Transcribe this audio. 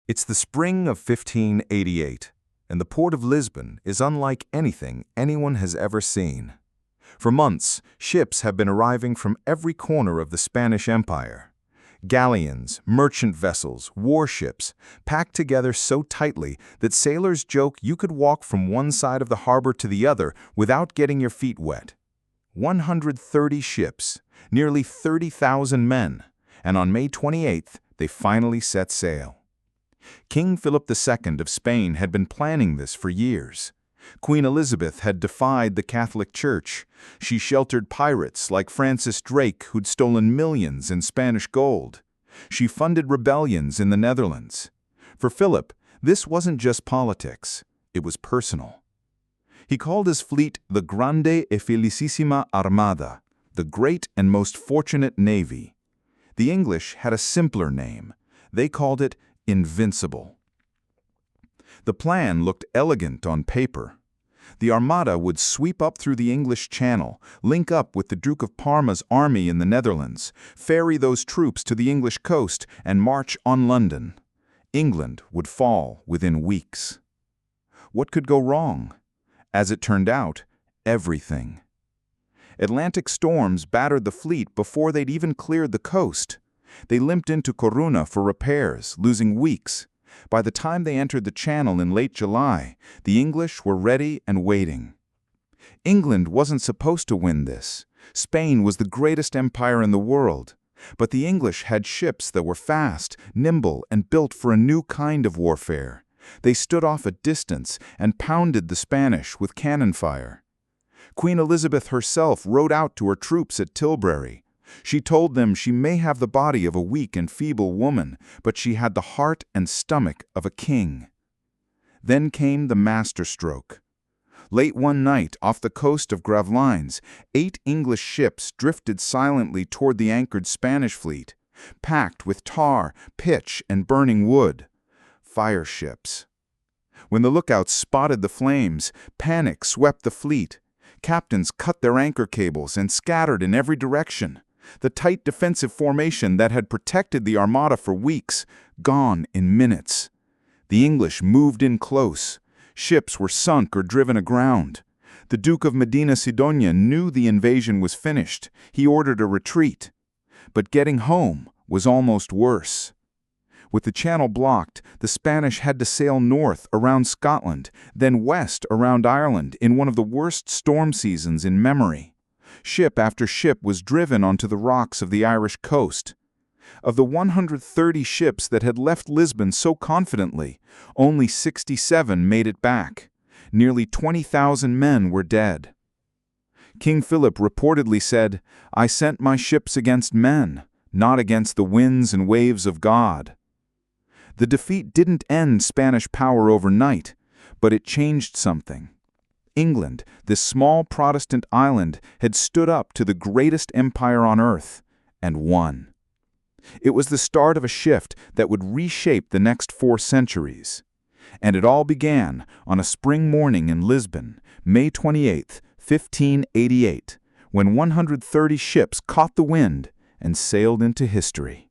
It's the spring of 1588, and the port of Lisbon is unlike anything anyone has ever seen. For months, ships have been arriving from every corner of the Spanish Empire. Galleons, merchant vessels, warships, packed together so tightly that sailors joke you could walk from one side of the harbor to the other without getting your feet wet. 130 ships, nearly 30,000 men, and on May 28th, they finally set sail. King Philip II of Spain had been planning this for years. Queen Elizabeth had defied the Catholic Church. She sheltered pirates like Francis Drake, who'd stolen millions in Spanish gold. She funded rebellions in the Netherlands. For Philip, this wasn't just politics, it was personal. He called his fleet the Grande e Felicissima Armada, the great and most fortunate navy. The English had a simpler name. They called it Invincible. The plan looked elegant on paper. The Armada would sweep up through the English Channel, link up with the Duke of Parma's army in the Netherlands, ferry those troops to the English coast, and march on London. England would fall within weeks. What could go wrong? As it turned out, everything. Atlantic storms battered the fleet before they'd even cleared the coast. They limped into Corunna for repairs, losing weeks. By the time they entered the Channel in late July, the English were ready and waiting. England wasn't supposed to win this. Spain was the greatest empire in the world. But the English had ships that were fast, nimble, and built for a new kind of warfare. They stood off at distance and pounded the Spanish with cannon fire. Queen Elizabeth herself rode out to her troops at Tilbury. She told them she may have the body of a weak and feeble woman, but she had the heart and stomach of a king. Then came the masterstroke. Late one night, off the coast of Gravelines, 8 English ships drifted silently toward the anchored Spanish fleet, packed with tar, pitch, and burning wood. Fire ships. When the lookouts spotted the flames, panic swept the fleet. Captains cut their anchor cables and scattered in every direction. The tight defensive formation that had protected the Armada for weeks, gone in minutes. The English moved in close. Ships were sunk or driven aground. The Duke of Medina Sidonia knew the invasion was finished. He ordered a retreat. But getting home was almost worse. With the Channel blocked, the Spanish had to sail north around Scotland, then west around Ireland in one of the worst storm seasons in memory. Ship after ship was driven onto the rocks of the Irish coast. Of the 130 ships that had left Lisbon so confidently, only 67 made it back. Nearly 20,000 men were dead. King Philip reportedly said, "I sent my ships against men, not against the winds and waves of God." The defeat didn't end Spanish power overnight, but it changed something. England, this small Protestant island, had stood up to the greatest empire on earth and won. It was the start of a shift that would reshape the next 4 centuries. And it all began on a spring morning in Lisbon, May 28, 1588, when 130 ships caught the wind and sailed into history.